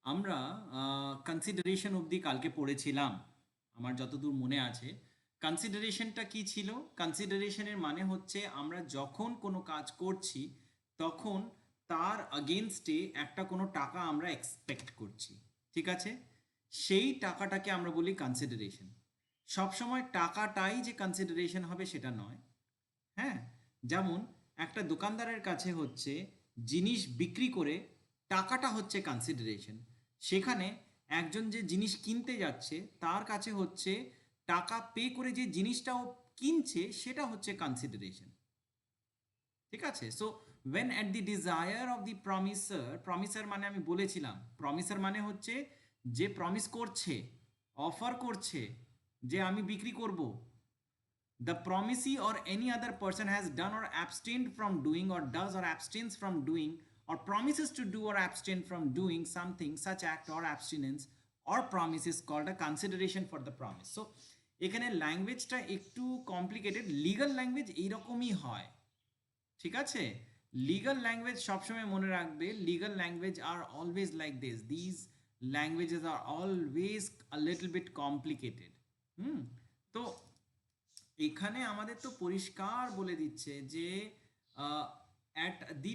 আমরা কনসিডারেশন অবধি কালকে পড়েছিলাম। আমার যতদূর মনে আছে, কনসিডারেশনটা কি ছিল? কনসিডারেশনের মানে হচ্ছে আমরা যখন কোনো কাজ করছি তখন তার আগেনস্টে একটা কোনো টাকা আমরা এক্সপেক্ট করছি। ঠিক আছে? সেই টাকাটাকে আমরা বলি কনসিডারেশন। সবসময় টাকাটাই যে কনসিডারেশন হবে সেটা নয়। হ্যাঁ, যেমন একটা দোকানদারের কাছে হচ্ছে জিনিস বিক্রি করে টাকাটা হচ্ছে কনসিডারেশন। সেখানে একজন যে জিনিস কিনতে যাচ্ছে তার কাছে হচ্ছে টাকা পে করে যে জিনিসটা ও কিনছে সেটা হচ্ছে কনসিডারেশন। ঠিক আছে? So when at the desire of the promisor, promisor মানে আমি বলেছিলাম, প্রমিসার মানে হচ্ছে যে প্রমিস করছে, অফার করছে যে আমি বিক্রি করব। The promisee or any other person has done or abstained from doing or does or abstains from doing or promises to do or abstain from doing something, such act or abstinence or promise is called a consideration for the promise. So এখানে ল্যাঙ্গুয়েজটা একটু complicated, legal language এইরকমই হয়। ঠিক আছে? Legal language সবসময় মনে রাখবে, legal language are always like this languages are always a little bit complicated. তো এখানে আমাদের তো পরিষ্কার বলে দিচ্ছে যে at the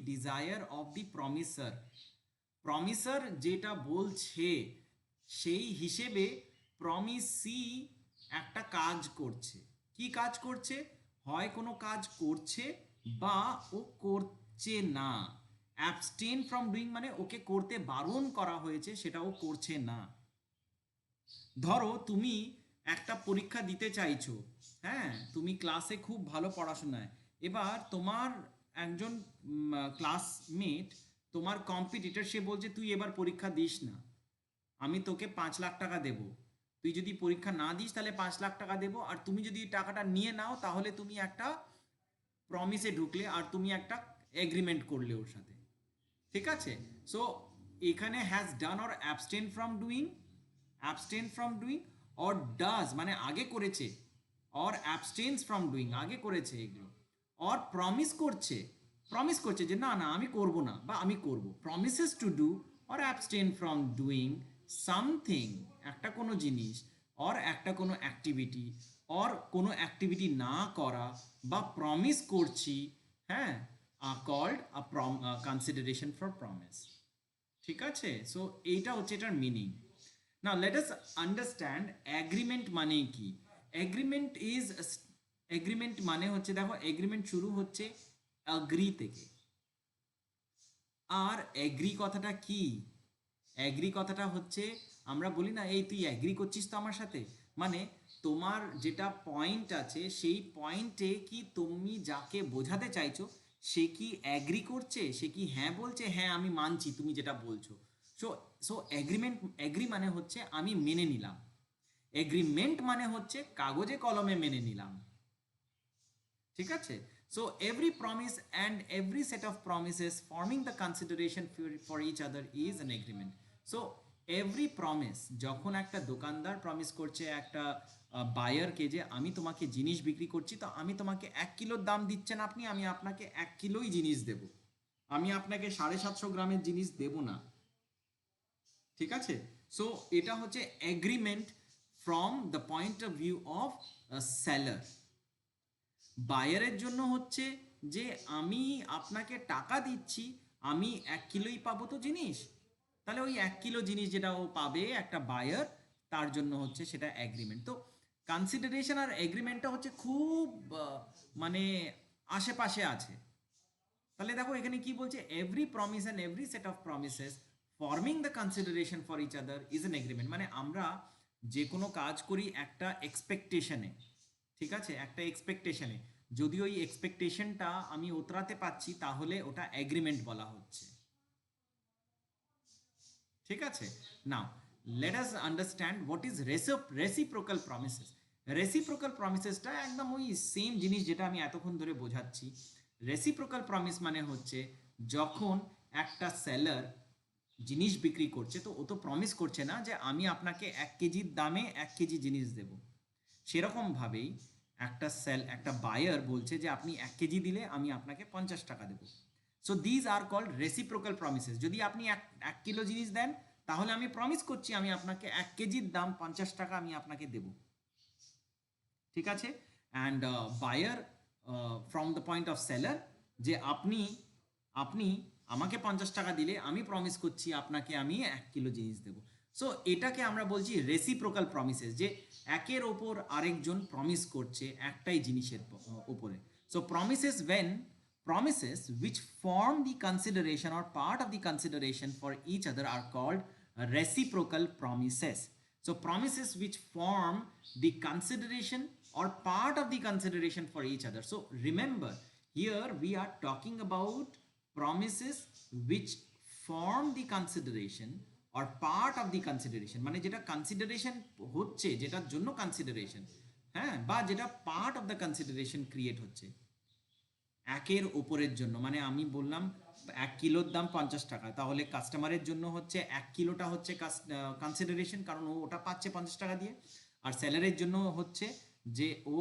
desire of the promisor, promisor যেটা বলছে সেই হিসেবে প্রমিসি একটা কাজ করছে। কি কাজ করছে? হয় কোনো কাজ করছে বা ও করছে না। অ্যাবস্টেন ফ্রম ডুইং মানে ওকে করতে বারণ করা হয়েছে, সেটা ও করছে না। ধরো তুমি একটা পরীক্ষা দিতে চাইছো, হ্যাঁ, তুমি ক্লাসে খুব ভালো পড়াশোনায়, এবার তোমার একজন ক্লাসমেট, তোমার কম্পিটিটর, সে বলছে তুই এবার পরীক্ষা দিস না, আমি তোকে 5 লাখ টাকা দেবো, তুই যদি পরীক্ষা না দিস তাহলে 5 লাখ টাকা দেবো, আর তুমি যদি টাকাটা নিয়ে নাও তাহলে তুমি একটা প্রমিসে ঢুকলে আর তুমি একটা এগ্রিমেন্ট করলে ওর সাথে। ঠিক আছে? সো এখানে has done or abstain from doing or does মানে আগে করেছে, অর অ্যাবস্টেন্স ফ্রম ডুইং আগে করেছে এগুলো, অর প্রমিস করছে যে না না আমি করব না বা আমি করব, promises to do or abstain from doing something একটা কোনো জিনিস, অর একটা কোনো অ্যাক্টিভিটি, অর কোনো অ্যাক্টিভিটি না করা বা প্রমিস করছি, হ্যাঁ, called a consideration for promise. ঠিক আছে? সো এইটা হচ্ছে এটার meaning. Now let us understand agreement মানে কি। এগ্রিমেন্ট মানে হচ্ছে, দেখো এগ্রিমেন্ট শুরু হচ্ছে অ্যাগ্রি থেকে। আর অ্যাগ্রি কথাটা কি? অ্যাগ্রি কথাটা হচ্ছে, আমরা বলি না এই তুই অ্যাগ্রি করছিস তো আমার সাথে, মানে তোমার যেটা পয়েন্ট আছে সেই পয়েন্টে কি তুমি যাকে বোঝাতে চাইছো সে কি অ্যাগ্রি করছে, সে কি হ্যাঁ বলছে, হ্যাঁ আমি মানছি তুমি যেটা বলছো। সো সো অ্যাগ্রি মানে হচ্ছে আমি মেনে নিলাম। এগ্রিমেন্ট মানে হচ্ছে কাগজে কলমে মেনে নিলাম। ঠিক আছে? So every promise and every set of promises forming the consideration for each other is an agreement. So every promise, যখন একটা দোকানদার প্রমিস করছে একটা বায়ারকে যে আমি তোমাকে জিনিস বিক্রি করছি, তো আমি তোমাকে 1 কিলোর দাম দিচ্ছেন আপনি, আমি আপনাকে 1 কিলোই জিনিস দেব, আমি আপনাকে 750 গ্রামের জিনিস দেব না। ঠিক আছে? সো এটা হচ্ছে agreement from the point of view of seller. বায়ারের জন্য হচ্ছে যে আমি আপনাকে টাকা দিচ্ছি, আমি 1 কিলোই পাবো তো জিনিস, তাহলে ওই 1 কিলো জিনিস যেটা ও পাবে একটা বায়ার, তার জন্য হচ্ছে সেটা অ্যাগ্রিমেন্ট। তো কনসিডারেশন আর এগ্রিমেন্টটা হচ্ছে খুব মানে আশেপাশে আছে। তাহলে দেখো এখানে কি বলছে, every promise and every set of promises forming the consideration for each other is an agreement. মানে আমরা যে কোনো কাজ করি একটা এক্সপেকটেশনে। ঠিক আছে? একটা এক্সপেকটেশনে, যদি ওই এক্সপেকটেশনটা আমি উতরাতে পারছি তাহলে ওটা এগ্রিমেন্ট বলা হচ্ছে। ঠিক আছে? Now let us understand what is reciprocal promises. Reciprocal প্রমিসেসটা একদম ওই সেম জিনিস যেটা আমি এতক্ষণ ধরে বোঝাচ্ছি। রেসিপ্রোকাল প্রমিস মানে হচ্ছে যখন একটা সেলার জিনিস বিক্রি করছে, তো ও তো প্রমিস করছে না যে আমি আপনাকে 1 কেজির দামে 1 কেজি জিনিস দেব। সেরকমভাবেই একটা বায়ার বলছে যে আপনি 1 কেজি দিলে আমি আপনাকে 50 টাকা দেবো। So these are called reciprocal promises. যদি আপনি এক কিলো জিনিস দেন, তাহলে আমি প্রমিস করছি আমি আপনাকে 1 কেজির দাম 50 টাকা আমি আপনাকে দেব, ঠিক আছে? And buyer from the point of seller, যে আপনি আপনি আমাকে 50 টাকা দিলে আমি প্রমিস করছি আপনাকে আমি 1 কিলো জিনিস দেবো। সো এটাকে আমরা বলছি রেসিপ্রোকাল প্রমিসেস, যে একের ওপর আরেকজন প্রমিস করছে একটাই জিনিসের উপরে। So promises which form the consideration or part of the consideration for each other are called reciprocal promises. So promises which form the consideration or part of the consideration for each other. So remember, here we are talking about promises which form the consideration or part of the consideration, মানে যেটা consideration হচ্ছে, যেটার জন্য consideration, হ্যাঁ, বা যেটা part of the consideration create হচ্ছে একের ওপরের জন্য। মানে আমি বললাম 1 কিলোর দাম 50 টাকা, তাহলে কাস্টমারের জন্য হচ্ছে 1 কিলোটা হচ্ছে কনসিডারেশন, কারণ ও ওটা পাচ্ছে 50 টাকা দিয়ে। আর সেলারের জন্য হচ্ছে যে ও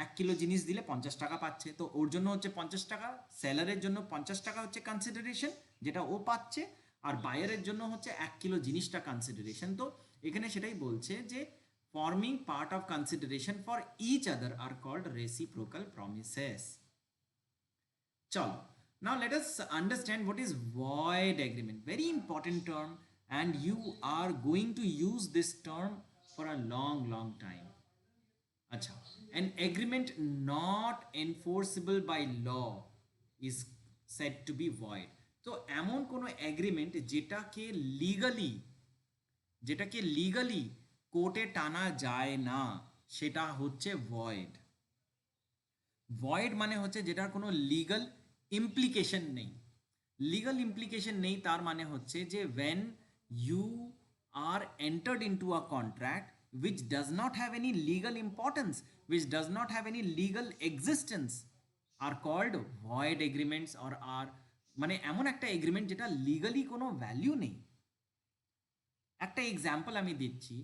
1 কিলো জিনিস দিলে 50 টাকা পাচ্ছে, তো ওর জন্য হচ্ছে 50 টাকা, সেলারের জন্য 50 টাকা হচ্ছে কনসিডারেশন যেটা ও পাচ্ছে, আর বায়ারের জন্য হচ্ছে 1 কিলো জিনিসটা কনসিডারেশন। তো এখানে সেটাই বলছে যে forming part of consideration for each other are called reciprocal promises. চলো, now let us understand what is void agreement. Very important term, and you are going to use this term for a long time. Acha, an agreement not enforceable by law is said to be void. তো এমন কোনো agreement যেটাকে legally কোর্টে টানা যায় না, সেটা হচ্ছে ভয়েড। ভয়েড মানে হচ্ছে যেটার কোনো লিগাল ইমপ্লিকেশন নেই। লিগাল ইমপ্লিকেশন নেই তার মানে হচ্ছে যে when you are entered into a contract which does not have any legal importance, which does not have any legal existence, are called void agreements, or are মানে এমন একটা agreement যেটা লিগালি কোনো ভ্যালিউ নেই। একটা এক্সাম্পল আমি দিচ্ছি,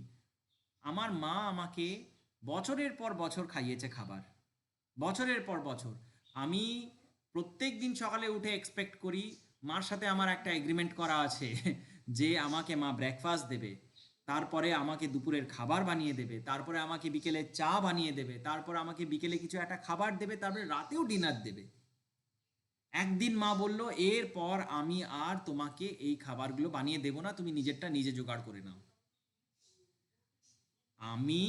আমার মা আমাকে বছরের পর বছর খাইয়েছে খাবার, বছরের পর বছর। আমি প্রত্যেক দিন সকালে উঠে এক্সপেক্ট করি মার সাথে আমার একটা এগ্রিমেন্ট করা আছে যে আমাকে মা ব্রেকফাস্ট দেবে, তারপরে আমাকে দুপুরের খাবার বানিয়ে দেবে, তারপরে আমাকে বিকেলে চা বানিয়ে দেবে, তারপরে আমাকে বিকেলে কিছু একটা খাবার দেবে, তারপরে রাতেও ডিনার দেবে। একদিন মা বলল এরপর আমি আর তোমাকে এই খাবারগুলো বানিয়ে দেবো না, তুমি নিজেরটা নিজে জোগাড় করে নাও। আমি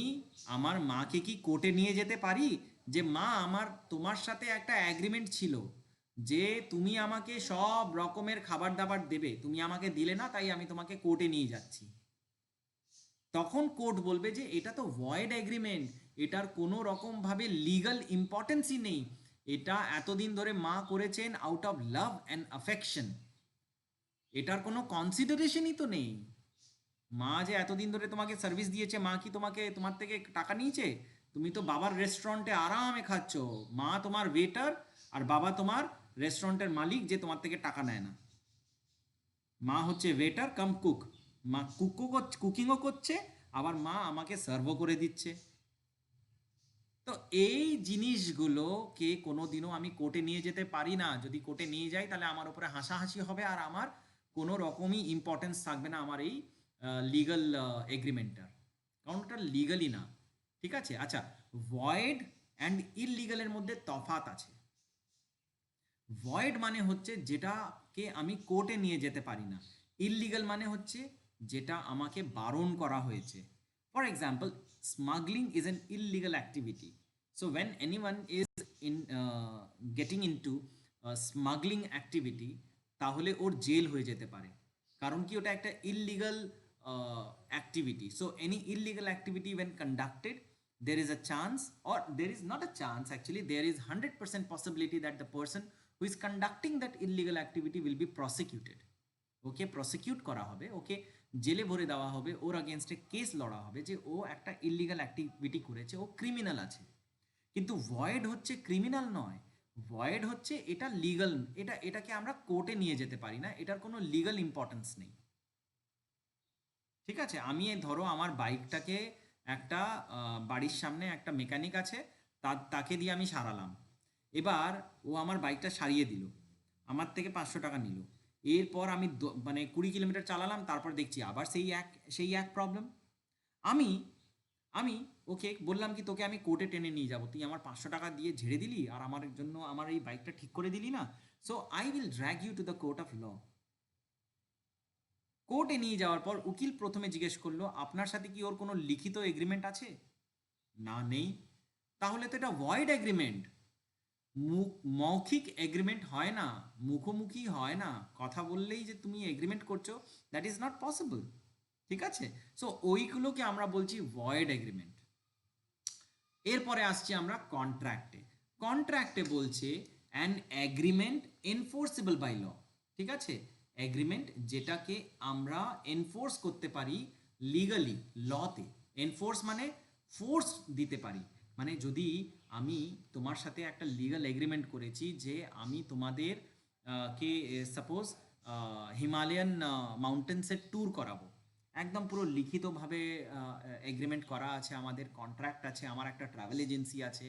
আমার মাকে কি কোর্টে নিয়ে যেতে পারি যে মা আমার তোমার সাথে একটা অ্যাগ্রিমেন্ট ছিল যে তুমি আমাকে সব রকমের খাবার দাবার দেবে, তুমি আমাকে দিলে না, তাই আমি তোমাকে কোর্টে নিয়ে যাচ্ছি? তখন কোর্ট বলবে যে এটা তো ভয়েড এগ্রিমেন্ট, এটার কোনো রকম ভাবে লিগাল ইম্পর্টেন্সই নেই, এটা এতদিন ধরে মা করেছেন out of love and affection, এটার কোনো কনসিডারেশনই তো নেই। মা যে এতদিন ধরে তোমাকে সার্ভিস দিয়েছে, মা কি তোমার থেকে টাকা নিয়েছে? তুমি তো বাবার রেস্টুরেন্টে আরামে খাচ্ছ, মা তোমার ওয়েটার আর বাবা তোমার রেস্টুরেন্টের মালিক যে তোমার থেকে টাকা নেয় না। মা হচ্ছে ওয়েটার কাম কুক, মা কুকিংও করছে, আবার মা আমাকে সার্ভও করে দিচ্ছে। তো এই জিনিসগুলোকে কোনোদিনও আমি কোর্টে নিয়ে যেতে পারি না। যদি কোর্টে নিয়ে যাই তাহলে আমার উপরে হাসাহাসি হবে, আর আমার কোনো রকমই ইম্পর্টেন্স থাকবে না আমার এই লিগাল এগ্রিমেন্টটার, কারণ ওটা লিগালি না। ঠিক আছে? আচ্ছা, ভয়েড অ্যান্ড ইললিগালের মধ্যে তফাৎ আছে। ভয়েড মানে হচ্ছে যেটাকে আমি কোর্টে নিয়ে যেতে পারি না, ইললিগাল মানে হচ্ছে যেটা আমাকে বারণ করা হয়েছে। For example, smuggling is an illegal activity. So when anyone is in getting into smuggling activity, তাহলে ওর জেল হয়ে যেতে পারে, কারণ কি ওটা একটা illegal activity. So any illegal activity when conducted, there is a chance, or there is not a chance, actually there is 100% possibility that the person who is conducting that illegal activity will be prosecuted. Okay prosecute করা হবে, ওকে জেলে ভরে দেওয়া হবে, ওর আগেনস্টে case লড়া হবে যে ও একটা ইললিগাল অ্যাক্টিভিটি করেছে, ও ক্রিমিনাল আছে। কিন্তু ভয়েড হচ্ছে ক্রিমিনাল নয়, ভয়েড হচ্ছে এটা লিগাল, এটাকে আমরা কোর্টে নিয়ে যেতে পারি না, এটার কোনো লিগাল ইম্পর্টেন্স নেই। ঠিক আছে? আমি ধরো আমার বাইকটাকে একটা বাড়ির সামনে একটা মেকানিক আছে, তাকে দিয়ে আমি সারালাম, এবার ও আমার বাইকটা সারিয়ে দিল, আমার থেকে 500 টাকা নিল, এরপর আমি মানে 20 কিলোমিটার চালালাম, তারপর দেখছি আবার সেই এক প্রবলেম। আমি আমি ওকে বললাম কি তোকে আমি কোর্টে টেনে নিয়ে যাবো, তুই আমার 500 টাকা দিয়ে ঝেড়ে দিলি আর আমার জন্য আমার এই বাইকটা ঠিক করে দিলি না, so I will drag you to the court of law. কোর্টে নিয়ে যাওয়ার পর উকিল প্রথমে জিজ্ঞেস করলো আপনার সাথে কি ওর কোনো লিখিত এগ্রিমেন্ট আছে? না, নেই। তাহলে তো এটা ভয়েড এগ্রিমেন্ট। মৌখিক এগ্রিমেন্ট হয় না, মুখোমুখি হয় না, কথা বললেই যে তুমি এগ্রিমেন্ট করছো, দ্যাট ইজ নট পসিবল। ঠিক আছে, সো ওইগুলোকে আমরা বলছি ভয়েড এগ্রিমেন্ট। এরপরে আসছি আমরা কন্ট্রাক্টে। কন্ট্রাক্টে বলছে an agreement enforceable by law. ঠিক আছে, এগ্রিমেন্ট যেটাকে আমরা এনফোর্স করতে পারি লিগালি, লতে। এনফোর্স মানে ফোর্স দিতে পারি। মানে যদি আমি তোমার সাথে একটা লিগাল এগ্রিমেন্ট করেছি যে আমি তোমাদের কে সাপোজ হিমালয়ান মাউন্টেন্সের ট্যুর করাবো, একদম পুরো লিখিতভাবে এগ্রিমেন্ট করা আছে, আমাদের কন্ট্রাক্ট আছে, আমার একটা ট্রাভেল এজেন্সি আছে,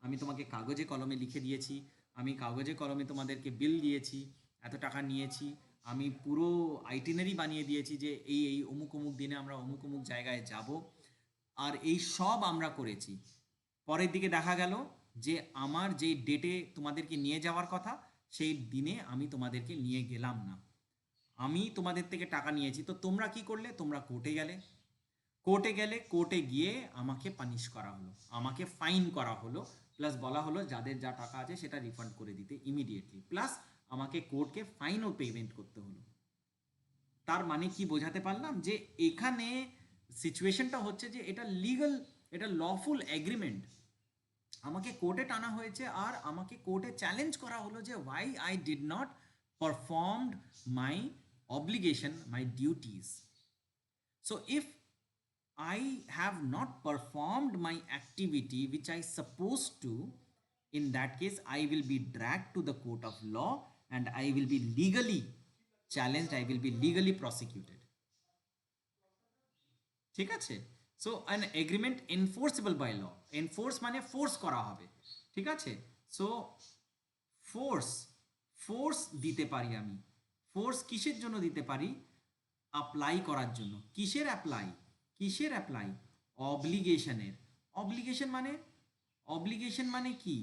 আমি তোমাকে কাগজে কলমে লিখে দিয়েছি, আমি কাগজে কলমে তোমাদেরকে বিল দিয়েছি, এত টাকা নিয়েছি, আমি পুরো আইটিনারি বানিয়ে দিয়েছি যে এই অমুক অমুক দিনে আমরা অমুক অমুক জায়গায় যাব, আর এই সব আমরা করেছি। পরের দিকে দেখা গেল যে আমার যেই ডেটে তোমাদেরকে নিয়ে যাওয়ার কথা সেই দিনে আমি তোমাদেরকে নিয়ে গেলাম না, আমি তোমাদের থেকে টাকা নিয়েছি, তো তোমরা কি করলে? তোমরা কোর্টে গেলে। কোর্টে গিয়ে আমাকে পানিশ করা হলো, আমাকে ফাইন করা হলো, প্লাস বলা হলো যাদের যা টাকা আছে সেটা রিফান্ড করে দিতে ইমিডিয়েটলি, প্লাস আমাকে কোর্টকে ফাইনও পেমেন্ট করতে হলো। তার মানে কি বোঝাতে পারলাম? যে এখানে সিচুয়েশনটা হচ্ছে যে এটা লিগাল, এটা লফুল এগ্রিমেন্ট, আমাকে কোর্টে টানা হয়েছে আর আমাকে কোর্টে চ্যালেঞ্জ করা হলো যে why I did not performed my obligation, my duties. So if I have not performed my activity which I supposed to, in that case I will be dragged to the court of law and I will be legally challenged, I will be legally prosecuted. ঠিক আছে, so an agreement enforceable by law, enforce মানে force করা হবে। ঠিক আছে, so force force দিতে পারি আমি। ফোর্স কিসের জন্য দিতে পারি? অ্যাপ্লাই করার জন্য। কিসের অ্যাপ্লাই? কিসের অ্যাপ্লাই? অব্লিগেশনের। অব্লিগেশন মানে, অব্লিগেশন মানে কি?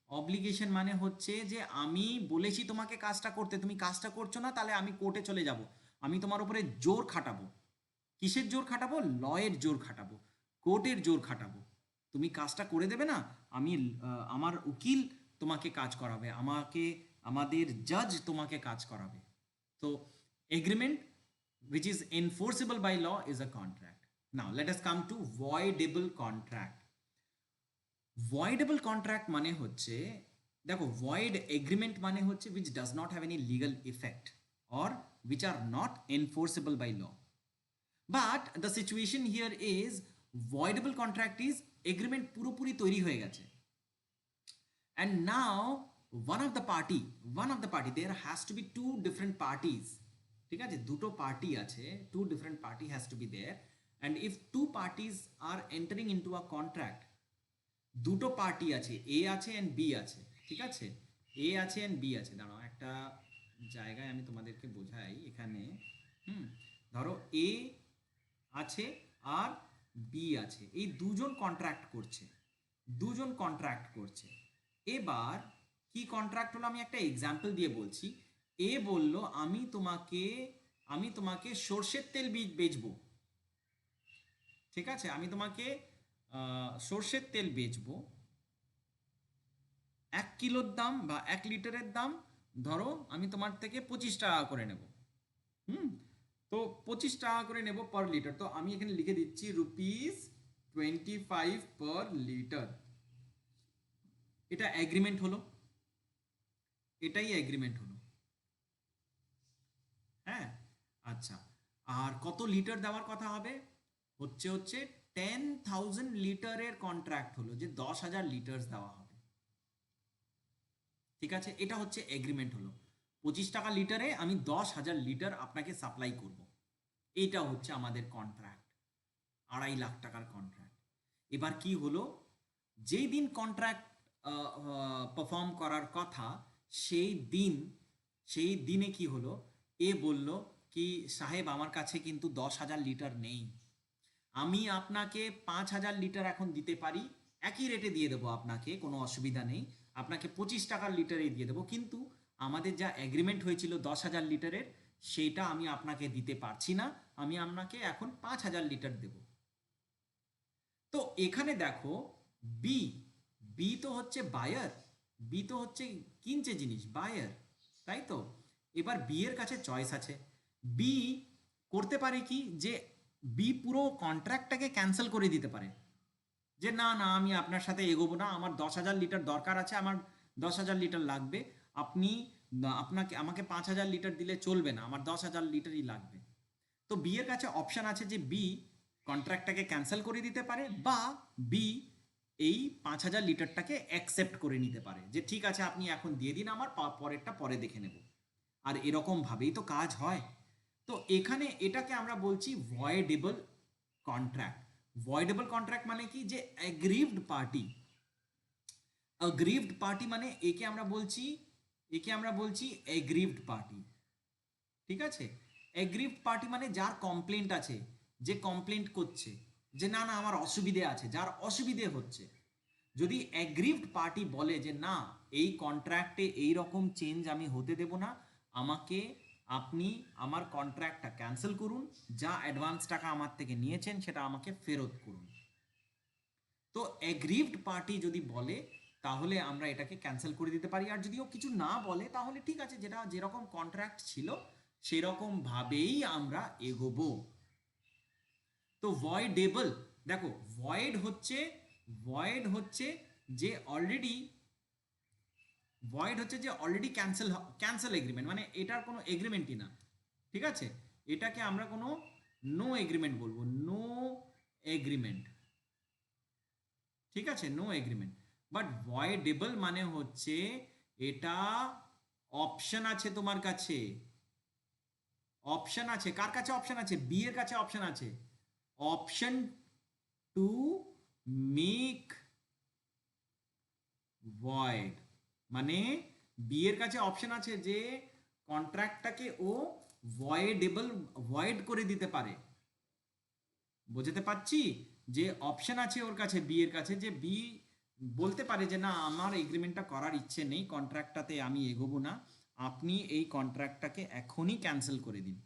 অব্লিগেশন মানে হচ্ছে যে আমি বলেছি তোমাকে কাজটা করতে, তুমি কাজটা করছো না, তাহলে আমি কোর্টে চলে যাব, আমি তোমার উপরে জোর খাটাবো। কিসের জোর খাটাবো? লয়ের জোর খাটাবো, কোর্টের জোর খাটাবো। তুমি কাজটা করে দেবে না, আমি আমার উকিল তোমাকে কাজ করাবে, আমাদের জাজ তোমাকে কাজ করাবে। তো agreement which is enforceable by law is a contract. Now let us come to voidable contract. Voidable contract মানে হচ্ছে, দেখো void agreement মানে হচ্ছে which does not have any legal effect or which are not enforceable by law. But the situation here is voidable contract is agreement পুরোপুরি তৈরি হয়ে গেছে, and now one of the party there has to be two different parties. ঠিক আছে, দুটো party আছে, two different party has to be there, and if two parties are entering into a contract, দুটো party আছে, এ আছে and B আছে। ঠিক আছে, এ আছে এন্ড বি আছে। দাঁড়াও একটা জায়গায় আমি তোমাদেরকে বোঝাই এখানে। ধরো এ আছে আর বি আছে, এই দুজন কন্ট্রাক্ট করছে। এবার কি কন্ট্রাক্ট হলো আমি একটা এক্সাম্পল দিয়ে বলছি। এ বলল আমি তোমাকে সর্ষের তেল বেচবো। ঠিক আছে, আমি তোমাকে সর্ষের তেল বেচবো, 1 কিলোর দাম বা 1 লিটারের দাম ধরো আমি তোমার থেকে 25 টাকা করে নেব। তো 25 টাকা করে নেব পার লিটার, তো আমি এখানে লিখে দিচ্ছি ₹25 পার লিটার। এটা এগ্রিমেন্ট হলো, এটাই এগ্রিমেন্ট হলো। হ্যাঁ, আচ্ছা, আর কত লিটার দেওয়ার কথা হবে? হচ্ছে 10,000 লিটারের কন্ট্রাক্ট হলো, যে 10,000 লিটার দেওয়া হবে। ঠিক আছে, এটা হচ্ছে এগ্রিমেন্ট হলো, 25 টাকা লিটারে আমি 10,000 লিটার আপনাকে সাপ্লাই করব। এটা হচ্ছে আমাদের কন্ট্রাক্ট, 2.5 লাখ টাকার কন্ট্রাক্ট। এবার কি হলো, যেই দিন কন্ট্রাক্ট পারফর্ম করার কথা সেই দিন সেই দিনে কি হলো, এ বলল কি সাহেব আমার কাছে কিন্তু 10,000 লিটার নেই, আমি আপনাকে 5,000 লিটার এখন দিতে পারি, একই রেটে দিয়ে দেবো আপনাকে, কোনো অসুবিধা নেই, আপনাকে 25 টাকার লিটারেই দিয়ে দেবো, কিন্তু আমাদের যা এগ্রিমেন্ট হয়েছিল 10,000 লিটারের, সেইটা আমি আপনাকে দিতে পারছি না, আমি আপনাকে এখন 5,000 লিটার দেব। তো এখানে দেখো বি, বি তো হচ্ছে বায়ার, বি তো হচ্ছে কিনছে জিনিস, বায়ার, তাই তো। এবার বি এর কাছে চয়েস আছে, বি করতে পারে কি যে বি পুরো কন্ট্রাক্টটাকে ক্যান্সেল করে দিতে পারে, যে না না আমি আপনার সাথে এগোবো না, আমার 10,000 লিটার দরকার আছে, আমার 10,000 লিটার লাগবে, আপনি আপনাকে আমাকে 5,000 লিটার দিলে চলবে না, আমার 10,000 লিটারই লাগবে। তো বি এর কাছে অপশন আছে যে বি কন্ট্রাক্টটাকে ক্যান্সেল করে দিতে পারে, বা বি এই 5,000 লিটারটাকে অ্যাকসেপ্ট করে নিতে পারে, যে ঠিক আছে আপনি এখন দিয়ে দিন, আমার পরেরটা পরে দেখে নেব। আর এরকম ভাবেই তো কাজ হয়। তো এখানে এটাকে আমরা বলছি ভয়েডেবল কন্ট্রাক্ট। ভয়েডেবল কন্ট্রাক্ট মানে কি, যে অ্যাগ্রিভড পার্টি, অ্যাগ্রিভড পার্টি মানে একে আমরা বলছি, একে আমরা বলছি অ্যাগ্রিভড পার্টি, ঠিক আছে। অ্যাগ্রিভড পার্টি মানে যার কমপ্লেন্ট আছে, যে কমপ্লেন্ট করছে যে না না আমার অসুবিধে আছে, যার অসুবিধে হচ্ছে, যদি অ্যাগ্রিভড পার্টি বলে যে না এই কন্ট্রাক্টে এই রকম চেঞ্জ আমি হতে দেব না, আমাকে আপনি আমার কন্ট্রাক্টটা ক্যান্সেল করুন, যা অ্যাডভান্স টাকা আমার থেকে নিয়েছেন সেটা আমাকে ফেরত করুন। তো অ্যাগ্রিভড পার্টি যদি বলে তাহলে আমরা এটাকে ক্যান্সেল করে দিতে পারি, আর যদিও কিছু না বলে তাহলে ঠিক আছে, যেটা যেরকম কন্ট্রাক্ট ছিল সেরকম ভাবেই আমরা এগোবো। তো ভয়েডেবল, দেখো ভয়েড হচ্ছে যে অলরেডি, ভয়েড হচ্ছে যে অলরেডি ক্যান্সেল এগ্রিমেন্ট, মানে এটার কোনো এগ্রিমেন্টই না, ঠিক আছে, এটাকে আমরা কোনো নো এগ্রিমেন্ট বলবো, নো এগ্রিমেন্ট, ঠিক আছে, নো এগ্রিমেন্ট। বাট ভয়েডেবল মানে হচ্ছে এটা অপশন আছে তোমার কাছে, অপশন আছে, কার কাছে অপশন আছে, বি এর কাছে অপশন আছে, অপশন টু মেক ভয়েড, মানে বি এর কাছে অপশন আছে যে কন্ট্রাক্টটাকে ও ভয়েডেবল, ভয়েড করে দিতে পারে। বুঝতে পারছি, যে অপশন আছে ওর কাছে, বি এর কাছে, যে বি বলতে পারে যে না আমার এগ্রিমেন্টটা করার ইচ্ছে নেই, কন্ট্রাক্টটাতে আমি এগোবো না, আপনি এই কন্ট্রাক্টটাকে এখনই ক্যান্সেল করে দিন।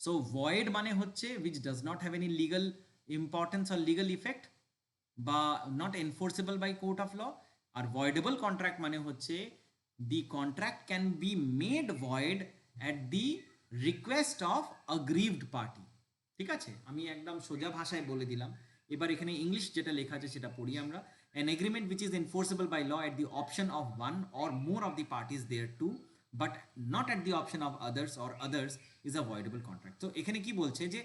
সো ভয়েড মানে হচ্ছে which does not have any legal importance or legal effect, বা not enforceable by court of law. আর ভয়েডেবল কন্ট্রাক্ট মানে হচ্ছে the contract can be made void at the request of aggrieved party, ঠিক আছে। আমি একদম সোজা ভাষায় বলে দিলাম। এবার এখানে ইংলিশ যেটা লেখা আছে সেটা পড়ি আমরা। An agreement which is enforceable by law at the option of one or more of the parties thereto, but not at the option of others or others is a voidable contract. তো এখানে কি বলছে, যে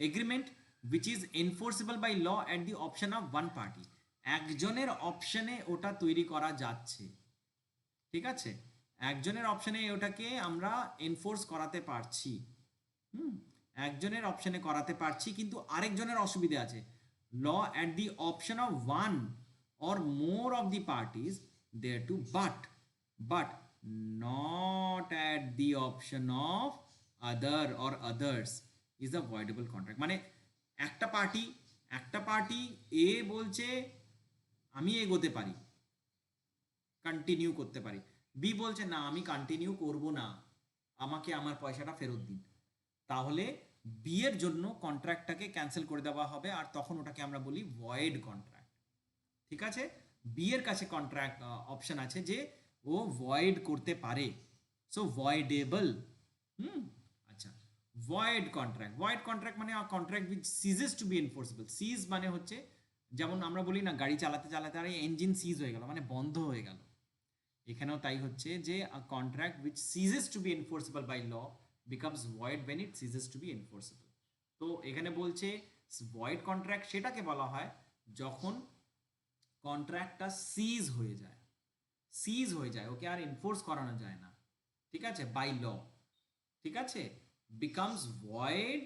agreement which is enforceable by law at the option of one party, একজনের অপশনে ওটা তৈরি করা যাচ্ছে, ঠিক আছে, একজনের অপশনে ওটাকে আমরা এনফোর্স করাতে পারছি, হুম, একজনের অপশনে করাতে পারছি, কিন্তু আরেকজনের অসুবিধে আছে, law at the option of one or more of the parties thereto, but not at the option of other or others is a voidable contract. মানে একটা পার্টি এ বলছে আমি এগোতে পারি, কন্টিনিউ করতে পারি, বি বলছে না আমি কন্টিনিউ করব না, আমাকে আমার পয়সাটা ফেরত দিন, তাহলে বি এর জন্য কন্ট্রাক্টটাকে ক্যান্সেল করে দেওয়া হবে, আর তখন ওটাকে আমরা বলি ভয়েড কন্ট্রাক্ট, ঠিক আছে। বি এর কাছে কন্ট্রাক্ট অপশন আছে যে ও ভয়েড করতে পারে, সো ভয়েডেবল। হুম, আচ্ছা, ভয়েড কন্ট্রাক্ট মানে contract which ceases to be enforceable. Cease মানে হচ্ছে, যেমন আমরা বলি না গাড়ি চালাতে চালাতে আর ইঞ্জিন সিজ হয়ে গেল, মানে বন্ধ হয়ে গেল, এখানেও তাই হচ্ছে, যে contract which ceases to be enforceable by law becomes void when it ceases to be enforceable। তো এখানে বলছে ভয়েড কন্ট্রাক্ট সেটাকে বলা হয় যখন কন্ট্রাক্টটা সিজ হয়ে যায়, ওকে আর এনফোর্স করানো যায় না, ঠিক আছে, বাই ল, ঠিক আছে, becomes void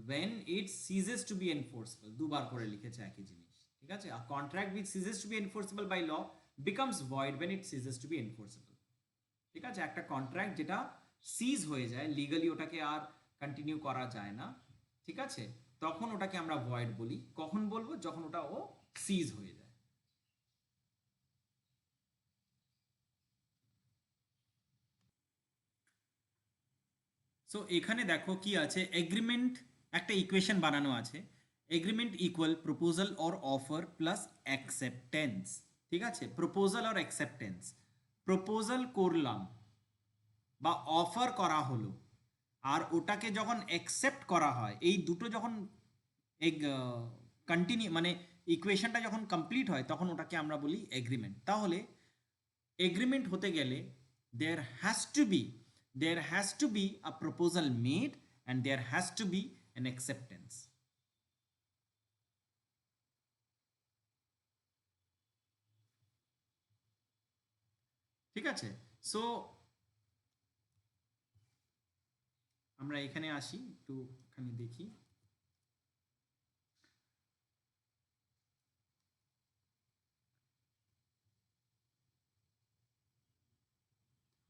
when it ceases to be enforceable, দুবার করে লিখেছে একই জিনিস, ঠিক আছে। a contract which ceases to be enforceable by law becomes void when it ceases to be enforceable। ঠিক আছে, একটা কন্ট্রাক্ট যেটা সিজ হয়ে যায়, লিগালি ওটাকে আর কন্টিনিউ করা যায় না, ঠিক আছে, তখন ওটাকে আমরা ভয়েড বলি। কখন বলবো? যখন ওটা সিজ হয়ে যায়। সো এখানে দেখো কি আছে, এগ্রিমেন্ট একটা ইকুয়েশন বানানো আছে, agreement equal proposal or offer plus acceptance. ঠিক আছে, প্রপোজাল অর অ্যাকসেপ্টেন্স, প্রপোজাল করলাম বা অফার করা হলো, আর ওটাকে যখন অ্যাকসেপ্ট করা হয়, এই দুটো যখন কন্টিনিউ মানে ইকুয়েশনটা যখন কমপ্লিট হয়, তখন ওটাকে আমরা বলি এগ্রিমেন্ট। তাহলে এগ্রিমেন্ট হতে গেলে there has to be there has to be a proposal made and there has to be an acceptance. ঠিক আছে, সো আমরা এখানে আসি, একটুখানি দেখি।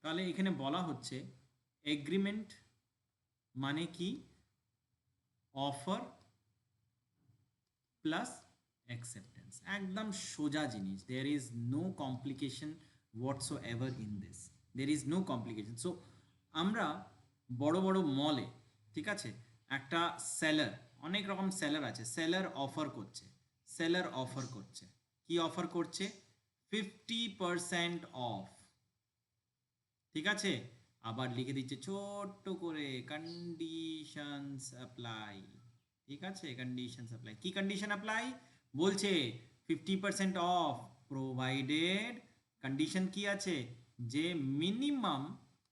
তাহলে এখানে বলা হচ্ছে এগ্রিমেন্ট মানে কি? অফার প্লাস অ্যাকসেপ্টেন্স, একদম সোজা জিনিস। There is no complication whatsoever in this, there is no complication. So আমরা বড় বড় মলে, ঠিক আছে, একটা সেলার, অনেক রকম সেলার আছে, সেলার অফার করছে, সেলার অফার করছে, কি অফার করছে? 50% অফ, ঠিক আছে, আবার লিখে দিচ্ছে ছোট্ট করে কন্ডিশনস অ্যাপ্লাই। ঠিক আছে, কন্ডিশনস অ্যাপ্লাই, কি কন্ডিশন অ্যাপ্লাই? বলছে 50% অফ প্রোভাইডেড, কন্ডিশন কি আছে? যে মিনিমাম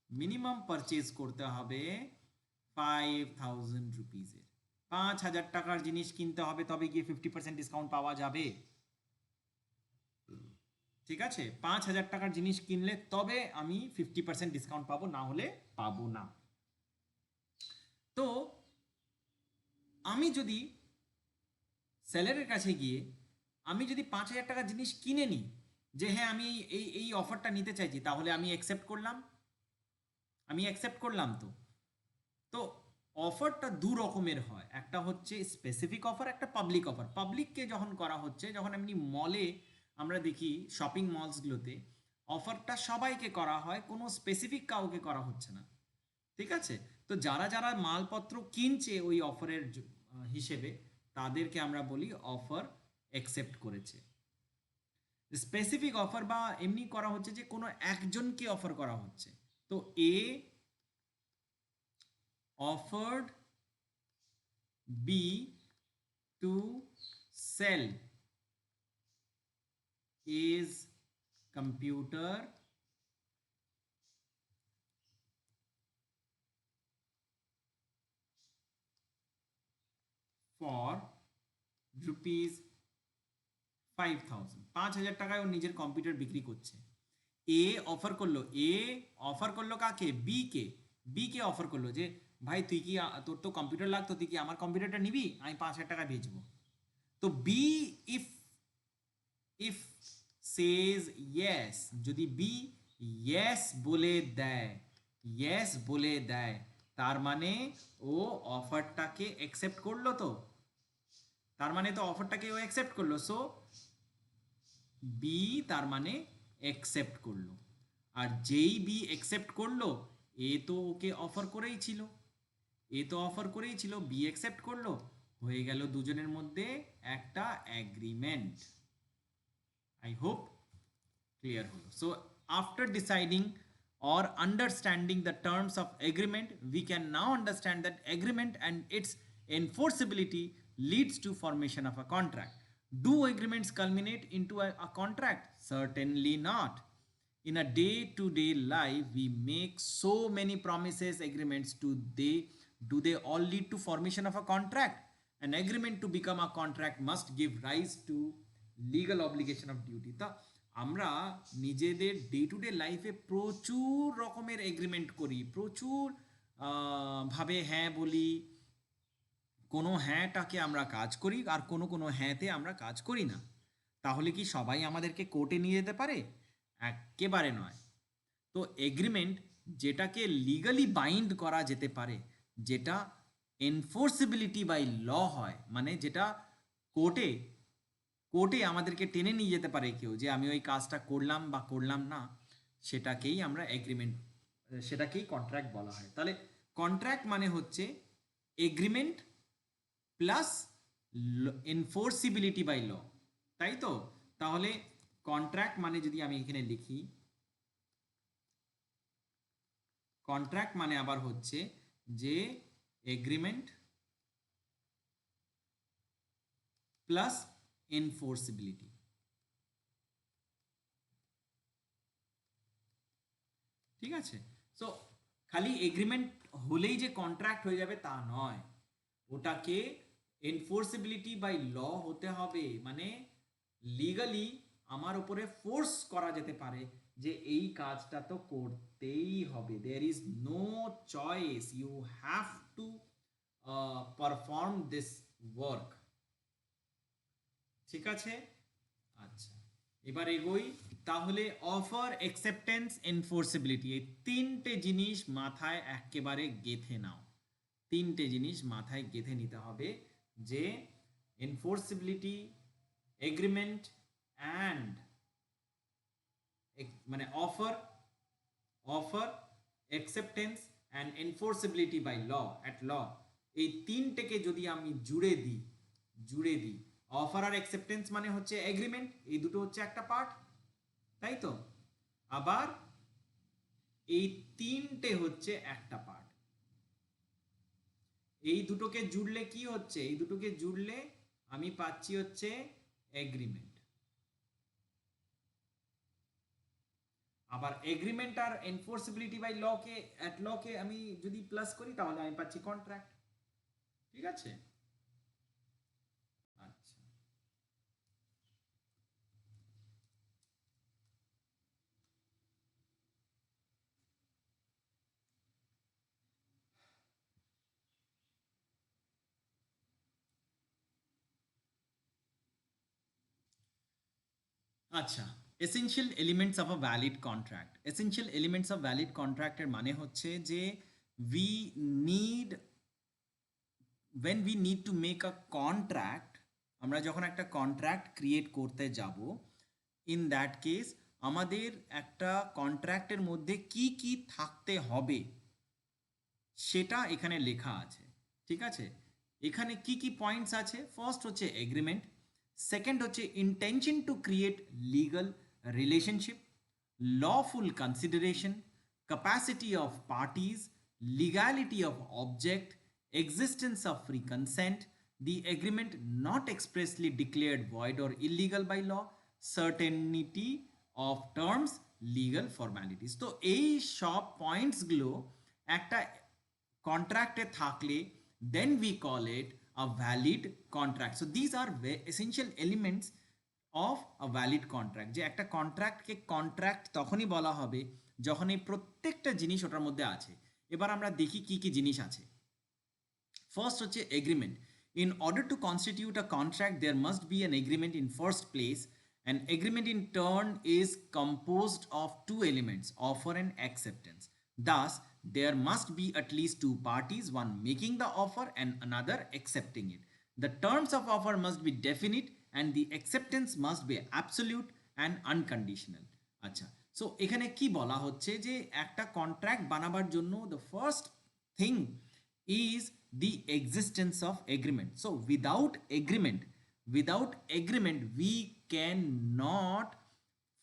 মিনিমাম পারচেজ করতে হবে 5000 রুপিজের, 5000 টাকার জিনিস কিনতে হবে, তবে গিয়ে 50% ডিসকাউন্ট পাওয়া যাবে। ঠিক আছে, 5000 টাকার জিনিস কিনলে তবে আমি 50% ডিসকাউন্ট পাবো, না হলে পাবো না। তো আমি যদি সেলারের কাছে গিয়ে আমি যদি 5000 টাকার জিনিস কিনে নিই, যে হ্যাঁ আমি এই এই অফারটা নিতে চাইছি, তাহলে আমি অ্যাকসেপ্ট করলাম, আমি অ্যাকসেপ্ট করলাম। তো তো অফারটা দু রকমের হয়, একটা হচ্ছে স্পেসিফিক অফার, একটা পাবলিক অফার। পাবলিককে যখন করা হচ্ছে, যখন এমনি মলে আমরা দেখি, শপিং মলসগুলোতে অফারটা সবাইকে করা হয়, কোনো স্পেসিফিক কাউকে করা হচ্ছে না। ঠিক আছে, তো যারা যারা মালপত্র কিনছে ওই অফারের হিসেবে, তাদেরকে আমরা বলি অফার অ্যাকসেপ্ট করেছে। স্পেসিফিক অফার বা এমনি করা হচ্ছে যে কোনো একজনকে অফার করা হচ্ছে। তো এ offered B to sell is computer for rupees 5000, 5000 টাকায় ও নিজের কম্পিউটার বিক্রি করছে। এ অফার করলো, এ অফার করলো কাকে? বি কে। বি কে অফার করলো যে ভাই তুই কি, তোর তো কম্পিউটার লাগতো, তুই কি আমার কম্পিউটারটা নিবি, আমি 5000 টাকা বেচবো। তো B if if says yes, যদি বি ইয়েস বলে দেয়, ইয়েস বলে দেয়, তার মানে ও অফারটাকে অ্যাকসেপ্ট করলো। তো তার মানে তো অফারটাকে ও অ্যাকসেপ্ট করলো, সো বি তার মানে অ্যাকসেপ্ট করলো। আর যেই বি অ্যাকসেপ্ট করলো, এ তো ওকে অফার করেই ছিল, এ তো অফার করেই ছিল, বি অ্যাকসেপ্ট করলো, হয়ে গেল দুজনের মধ্যে একটা অ্যাগ্রিমেন্ট। I hope clear হলো। So after deciding or understanding the terms of agreement, we can now understand that agreement and its enforceability leads to formation of a contract. Do agreements culminate into a contract? Certainly not. In a day-to-day life, we make so many promises, agreements. Do they all lead to formation of a contract? An agreement to become a contract must give rise to legal obligation of duty. তা আমরা নিজেদের day to day লাইফে প্রচুর রকমের agreement করি, প্রচুর ভাবে হ্যাঁ বলি, কোনো হ্যাঁটাকে আমরা কাজ করি, আর কোনো কোনো হ্যাঁতে আমরা কাজ করি না। তাহলে কি সবাই আমাদেরকে কোর্টে নিয়ে যেতে পারে? একেবারে নয়। তো এগ্রিমেন্ট যেটাকে লিগালি বাইন্ড করা যেতে পারে, যেটা এনফোর্সিবিলিটি বাই ল হয়, মানে যেটা কোর্টে কোর্টে আমাদেরকে টেনে নিয়ে যেতে পারে কেউ, যে আমি ওই কাজটা করলাম বা করলাম না, সেটাকেই আমরা এগ্রিমেন্ট, সেটাকেই কন্ট্রাক্ট বলা হয়। তাহলে কন্ট্রাক্ট মানে হচ্ছে এগ্রিমেন্ট প্লাস এনফোর্সিবিলিটি বাই ল, তাই তো? তাহলে কন্ট্রাক্ট মানে যদি আমি এখানে লিখি, কন্ট্রাক্ট মানে আবার হচ্ছে যে এগ্রিমেন্ট প্লাস এনফোর্সিবিলিটি। ঠিক আছে? সো খালি এগ্রিমেন্ট হলেই যে কন্ট্রাক্ট হয়ে যাবে তা নয়, ওটাকে এনফোর্সিবিলিটি বাই ল হতে হবে, মানে লিগালি আমার উপরে ফোর্স করা যেতে পারে যে এই কাজটা তো করতেই হবে, there is no choice, you have to perform this work. ঠিক আছে? আচ্ছা, এবার এগোই। তাহলে অফার, অ্যাকসেপ্টেন্স, এনফোর্সিবিলিটি, এই তিনটে জিনিস মাথায় একেবারে গেঁথে নাও। তিনটে জিনিস মাথায় গেঁথে নিতে হবে, যে এনফোর্সিবিলিটি, এগ্রিমেন্ট অ্যান্ড মানে offer acceptance and enforceability by law, at law, এই তিনটেকে যদি আমি জুড়ে দিই, অফার আর অ্যাকসেপ্টেন্স মানে হচ্ছে এগ্রিমেন্ট, এই দুটো হচ্ছে একটা পার্ট, তাই তো? আবার এই তিনটে হচ্ছে একটা পার্ট। এই দুটোকে জুড়লে কি হচ্ছে? এই দুটোকে জুড়লে আমি পাচ্ছি হচ্ছে এগ্রিমেন্ট। আবার এগ্রিমেন্ট আর এনফোর্সিবিলিটি বাই লকে, অ্যাট লকে আমি যদি প্লাস করি তাহলে আমি পাচ্ছি কন্ট্রাক্ট। ঠিক আছে? আচ্ছা, আচ্ছা, essential elements of a valid contract. Essential elements of valid কন্ট্রাক্টের মানে হচ্ছে যে we need, when we need to make a contract, আমরা যখন একটা কন্ট্রাক্ট ক্রিয়েট করতে যাব, ইন দ্যাট কেস আমাদের একটা কন্ট্রাক্টের মধ্যে কি কি থাকতে হবে সেটা এখানে লেখা আছে। ঠিক আছে? এখানে কি কি পয়েন্টস আছে? ফার্স্ট হচ্ছে এগ্রিমেন্ট, সেকেন্ড হচ্ছে intention to create legal relationship, lawful consideration, capacity of parties, legality of object, existence of free consent, the agreement not expressly declared void or illegal by law, certainty of terms, legal formalities। তো এই সব পয়েন্টসগুলো একটা কন্ট্রাক্টে থাকলে then we call it a valid contract. So these are essential elements of a valid contract, যে একটা কন্ট্রাক্টকে contract তখনই বলা হবে যখন এই প্রত্যেকটা জিনিস ওটার মধ্যে আছে। এবার আমরা দেখি কি কি জিনিস আছে। ফার্স্ট হচ্ছে agreement. In order to constitute a contract there must be an agreement in first place. An agreement in turn is composed of two elements, offer and acceptance. Thus, there must be at least two parties, one making the offer and another accepting it. The terms of offer must be definite and the acceptance must be absolute and unconditional. আচ্ছা, so এখানে কি বলা হচ্ছে যে একটা contract বানাবার জন্য the first thing is the existence of agreement. So without agreement we cannot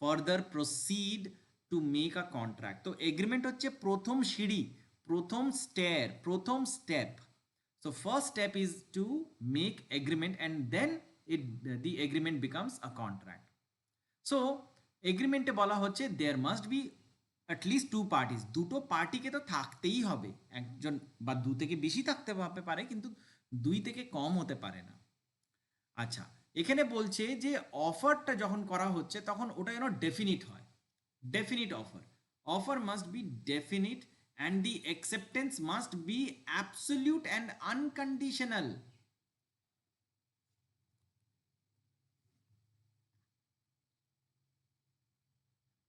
further proceed to make a contract. তো এগ্রিমেন্ট হচ্ছে প্রথম সিঁড়ি, প্রথম step. So first step is to make agreement and then the agreement becomes a contract. So এগ্রিমেন্টে বলা হচ্ছে there must be at least two parties, দুটো পার্টিকে তো থাকতেই হবে, একজন বা দু থেকে বেশি থাকতে পারে কিন্তু দুই থেকে কম হতে পারে না। আচ্ছা, এখানে বলছে যে অফারটা যখন করা হচ্ছে তখন ওটা যেন ডেফিনিট হয়, definite offer must be definite and the acceptance must be absolute and unconditional.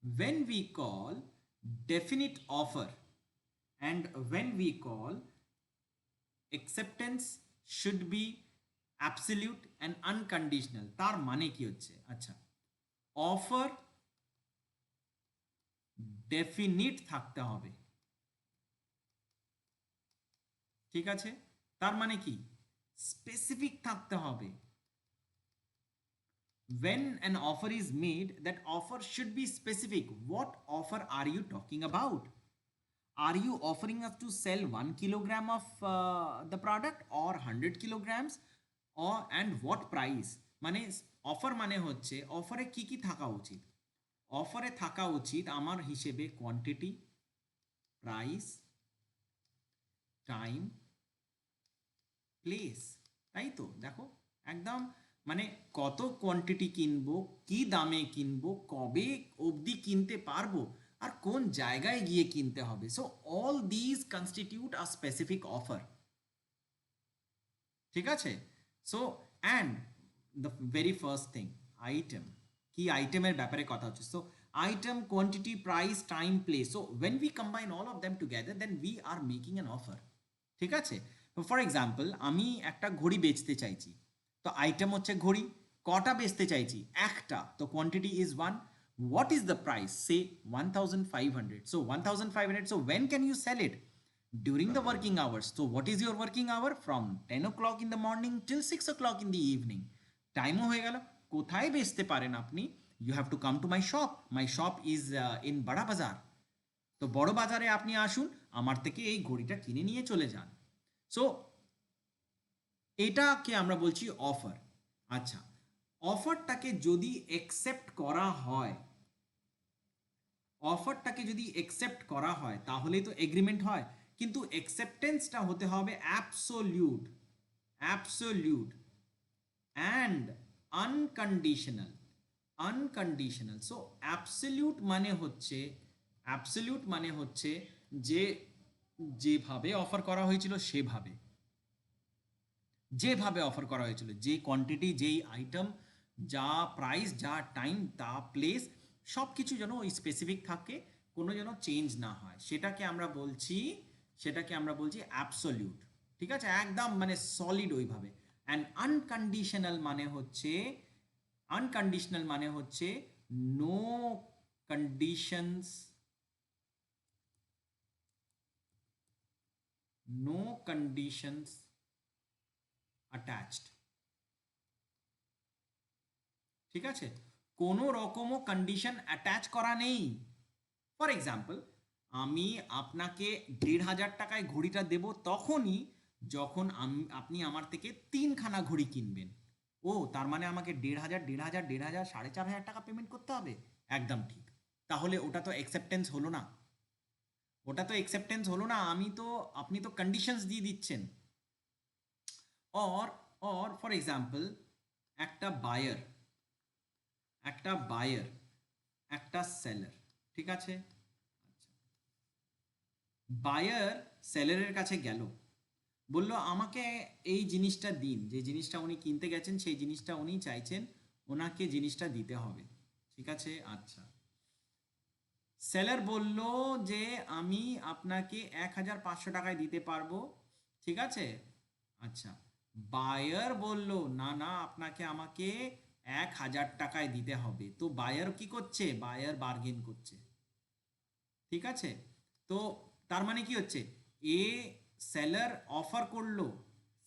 When we call definite offer, and when we call acceptance should be absolute and unconditional. তার মানে কি হচ্ছে, আচ্ছা, অফার ডেফিনিট থাকতে হবে, ঠিক আছে? তার মানে কি, স্পেসিফিক থাকতে হবে। when an offer is made, that offer should be specific. What offer are you talking about? Are you offering us to sell 1 kilogram of the product or 100 kilograms, or and what price? মানে offer মানে হচ্ছে অফারে কি কি থাকা উচিত। অফারে থাকা উচিত আমার হিসেবে কোয়ান্টিটি, প্রাইস, টাইম, প্লেস। তাই তো, দেখো একদম মানে কত কোয়ান্টিটি কিনবো, কি দামে কিনবো, কবে অবধি কিনতে পারবো, আর কোন জায়গায় গিয়ে কিনতে হবে। So all these constitute a specific offer, ঠিক আছে? So and the very first thing, item, কি আইটেমের ব্যাপারে কথা হচ্ছে। So item, quantity, price, time, place. So when we combine all of them together, then we are making an offer, ঠিক আছে? For example, আমি একটা ঘড়ি বেচতে চাইছি, তো আইটেম হচ্ছে ঘড়ি। কটা বেচতে চাইছি, একটা, তো quantity is 1। what is the price, say 1500, so 1500, so when can you sell it? During the working hours. So what is your working hour? From 10 o'clock in the morning till 6 o'clock in the evening. টাইমও হয়ে গেল। কোথায় বেচতে পারেন আপনি? you have to come to my shop. my shop is in বড় বাজার। তো বড় বাজারে আপনি আসুন, আমার থেকে এই ঘড়িটা কিনে নিয়ে চলে যান। সো এটাকে আমরা বলছি অফার। আচ্ছা, অফারটাকে যদি অ্যাকসেপ্ট করা হয়, অফারটাকে যদি অ্যাকসেপ্ট করা হয় তাহলেই তো এগ্রিমেন্ট হয়। কিন্তু অ্যাকসেপ্টেন্সটা হতে হবে absolute, absolute and unconditional, unconditional. So absolute মানে হচ্ছে, অ্যাবসোলিউট মানে হচ্ছে যে যেভাবে অফার করা হয়েছিল সেভাবে, যেভাবে অফার করা হয়েছিল, যে কোয়ান্টিটি, যেই আইটেম, যা প্রাইস, যা টাইম, তা প্লেস, সব কিছু যেন ওই স্পেসিফিক থাকে, কোনো যেন চেঞ্জ না হয়, সেটাকে আমরা বলছি, সেটাকে আমরা বলছি অ্যাবসলিউট, ঠিক আছে? একদম মানে সলিড ওইভাবে। অ্যান্ড আনকন্ডিশনাল মানে হচ্ছে, আনকন্ডিশনাল মানে হচ্ছে no conditions, no conditions attached, ঠিক আছে? কোনো রকমও কন্ডিশন অ্যাটাচ করা নেই। ফর এক্সাম্পল, আমি আপনাকে 1500 টাকায় ঘড়িটা দেব তখনই যখন আপনি আমার থেকে 3খানা ঘড়ি কিনবেন। ও তার মানে আমাকে 1500, 1500, 1500, 4500 টাকা পেমেন্ট করতে হবে? একদম ঠিক। তাহলে ওটা তো অ্যাকসেপ্টেন্স হলো না, ওটা তো অ্যাকসেপ্টেন্স হলো না। আপনি তো কন্ডিশনস দিয়ে দিচ্ছেন। অর ফর এক্সাম্পল, একটা বায়ার, একটা বায়ার, একটা সেলার, ঠিক আছে? বায়ার সেলারের কাছে গেল, বলল আমাকে এই জিনিসটা দিন, যে জিনিসটা উনি কিনতে গেছেন সেই জিনিসটা উনি চাইছেন, ওনাকে জিনিসটা দিতে হবে, ঠিক আছে? আচ্ছা, সেলার বলল যে আমি আপনাকে 1500 টাকায় দিতে পারবো, ঠিক আছে? আচ্ছা, বায়ার বলল না না, আপনাকে আমাকে 1000 টাকায় দিতে হবে। তো বায়ার কি করছে? বায়ার বার্গেন করছে, ঠিক আছে? তো তার মানে কি হচ্ছে, এ সেলার অফার করলো,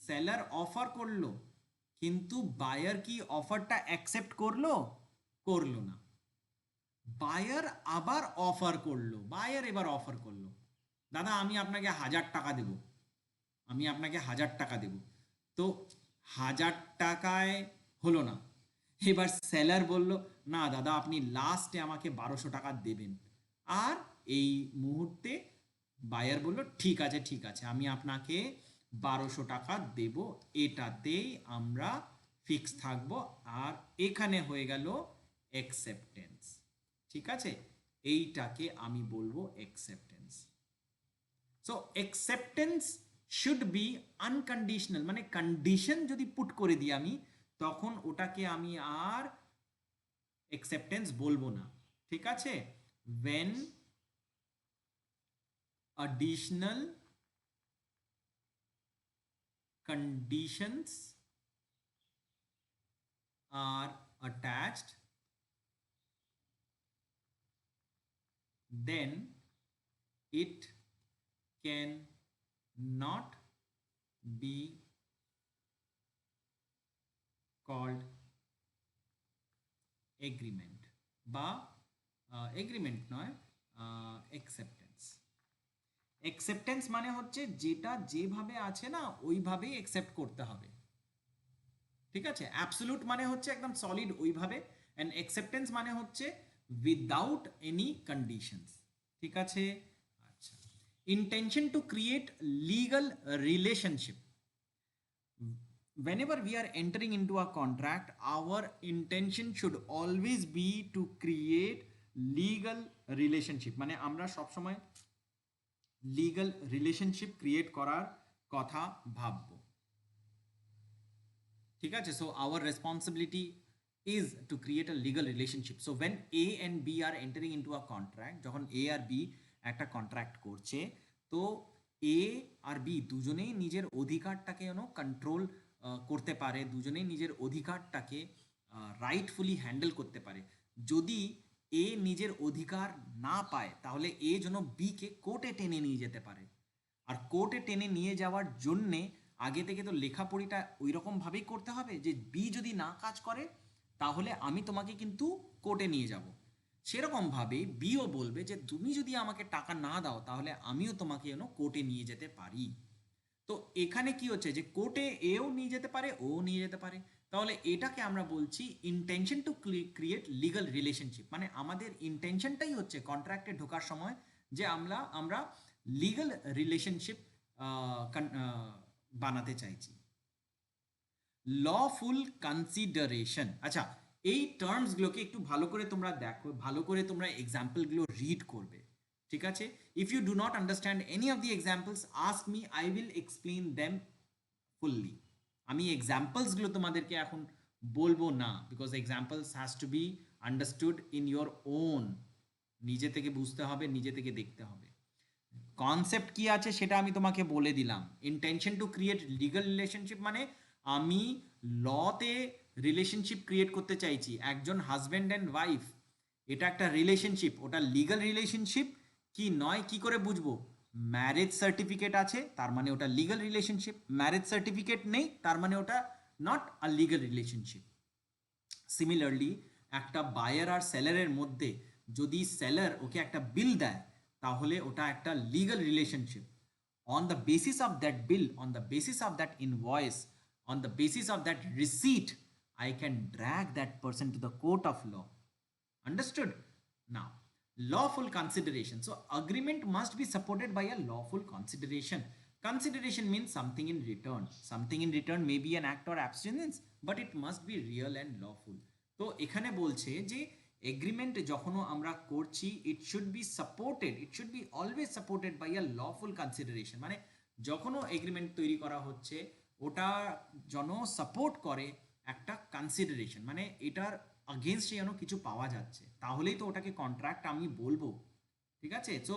সেলার অফার করলো, কিন্তু বায়ার কি অফারটা অ্যাকসেপ্ট করলো? করলো না। বায়ার আবার অফার করলো, বায়ার এবার অফার করলো, দাদা আমি আপনাকে 1000 টাকা দেব, আমি আপনাকে 1000 টাকা দেব। তো 1000 টাকায় হলো না। এবার সেলার বলল না দাদা, আপনি লাস্টে আমাকে 1200 টাকা দেবেন। আর এই মুহূর্তে বায়ার বলল ঠিক আছে, ঠিক আছে, আমি আপনাকে 1200 টাকা দেব, এটাতেই আমরা ফিক্স থাকবো। আর এখানে হয়ে গেল অ্যাকসেপ্টেন্স, ঠিক আছে? এইটাকে আমি বলবো acceptance. So acceptance should be unconditional, মানে কন্ডিশন যদি পুট করে দিই আমি, তখন ওটাকে আমি আর অ্যাকসেপ্টেন্স বলবো না, ঠিক আছে? when additional conditions are attached, then it can not be called agreement বা এগ্রিমেন্ট নয়, অ্যাকসেপ্টেন্স। অ্যাকসেপ্টেন্স মানে হচ্ছে যেটা যেভাবে আছে না ওইভাবেই অ্যাকসেপ্ট করতে হবে, ঠিক আছে। অ্যাবসলিউট মানে হচ্ছে একদম সলিড ওইভাবে, অ্যান্ড অ্যাকসেপ্টেন্স মানে হচ্ছে উইদাউট এনি কন্ডিশনস, ঠিক আছে। আচ্ছা, intention to create legal relationship. Whenever we are entering into a contract, our intention should always be to create legal relationship, মানে আমরা সবসময় লিগাল রিলেশনশিপ ক্রিয়েট করার কথা ভাববো, ঠিক আছে। So our responsibility is to create a legal relationship. So when A and B are entering into a contract, যখন A R B একটা কন্ট্রাক্ট করছে, তো A আর B দুজনেই নিজের অধিকারটাকে কন্ট্রোল করতে পারে, দুজনেই নিজের অধিকারটাকে রাইটফুলি হ্যান্ডেল করতে পারে। যদি এ নিজের অধিকার না পায় তাহলে এ যেন বিকে কোর্টে টেনে নিয়ে যেতে পারে, আর কোর্টে টেনে নিয়ে যাওয়ার জন্যে আগে থেকে তো লেখাপড়িটা ওই রকমভাবেই করতে হবে যে বি যদি না কাজ করে তাহলে আমি তোমাকে কিন্তু কোর্টে নিয়ে যাব। সেরকমভাবে বিও বলবে যে তুমি যদি আমাকে টাকা না দাও তাহলে আমিও তোমাকে কোর্টে নিয়ে যেতে পারি। তো এখানে কি হচ্ছে যে কোর্টে এও নিয়ে যেতে পারে, ও নিয়ে যেতে পারে। তাহলে এটাকে আমরা বলছি intention to create legal relationship, মানে আমাদের ইন্টেনশনটাই হচ্ছে কন্ট্রাক্টে ঢোকার সময় যে আমরা লিগাল রিলেশনশিপ বানাতে চাইছি। লফুল কনসিডারেশন, আচ্ছা এই টার্মসগুলোকে একটু ভালো করে তোমরা দেখো, ভালো করে তোমরা এক্সাম্পলগুলো রিড করবে, ঠিক আছে। If you do not understand any of the examples ask me, I will explain them fully. আমি এক্সাম্পলসগুলো তোমাদেরকে এখন বলবো না, because examples has to be understood in your own, নিজে থেকে বুঝতে হবে, নিজে থেকে দেখতে হবে। কনসেপ্ট কি আছে সেটা আমি তোমাকে বলে দিলাম। Intention to create legal relationship মানে আমি লতে রিলেশনশিপ ক্রিয়েট করতে চাইছি, একজন হাজব্যান্ড অ্যান্ড ওয়াইফ, এটা একটা রিলেশনশিপ, ওটা লিগাল রিলেশনশিপ কি নয় কি করে বুঝবো? ম্যারেজ সার্টিফিকেট আছে তার মানে ওটা লিগাল রিলেশনশিপ, ম্যারেজ সার্টিফিকেট নেই তার মানে ওটা not a legal relationship. Similarly একটা বায়ার আর সেলারের মধ্যে যদি সেলার ওকে একটা বিল দেয় তাহলে ওটা একটা legal relationship. On the basis of that bill, on the basis of that invoice, on the basis of that receipt, I can drag that person to the court of law. Understood? Now, lawful consideration. So, agreement must be supported by a lawful consideration. Consideration means something in return. Something in return may be an act or abstinence, but it must be real and lawful. তো এখানে বলছে যে agreement যখনও আমরা করছি it should be supported, it should be always supported by a lawful consideration, মানে যখনও agreement তৈরি করা হচ্ছে ওটা যেন সাপোর্ট করে একটা কনসিডারেশন, মানে এটার আগেনস্টে যেন কিছু পাওয়া যাচ্ছে, তাহলেই তো ওটাকে কন্ট্রাক্ট আমি বলবো, ঠিক আছে। সো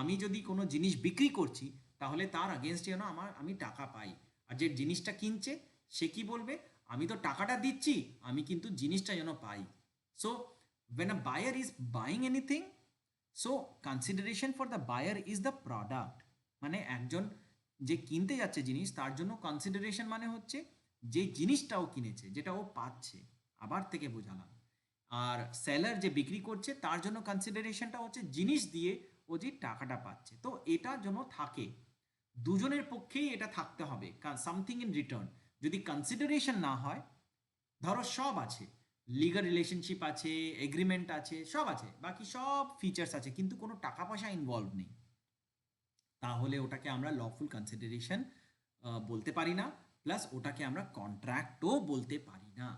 আমি যদি কোনো জিনিস বিক্রি করছি তাহলে তার আগেনস্টে যেন আমি টাকা পাই, আর যে জিনিসটা কিনছে সে কি বলবে আমি তো টাকাটা দিচ্ছি, আমি কিন্তু জিনিসটা যেন পাই। So when a buyer is buying anything, so consideration for the buyer is the product, মানে একজন যে কিনতে যাচ্ছে জিনিস তার জন্য কনসিডারেশন মানে হচ্ছে যে জিনিসটাও কিনেছে যেটা ও পাচ্ছে, আবার থেকে বোঝালাম। আর সেলার যে বিক্রি করছে তার জন্য কনসিডারেশনটা হচ্ছে জিনিস দিয়ে ও যে টাকাটা পাচ্ছে। তো এটা যেন থাকে, দুজনের পক্ষেই এটা থাকতে হবে, সামথিং ইন রিটার্ন। যদি কনসিডারেশন না হয়, ধরো সব আছে, লিগাল রিলেশনশিপ আছে, এগ্রিমেন্ট আছে, সব আছে, বাকি সব ফিচার্স আছে, কিন্তু কোনো টাকা পয়সা ইনভলভ নেই, তাহলে ওটাকে আমরা লফুল কনসিডারেশন বলতে পারি না, প্লাস ওটাকে আমরা কন্ট্রাক্টও বলতে পারি না।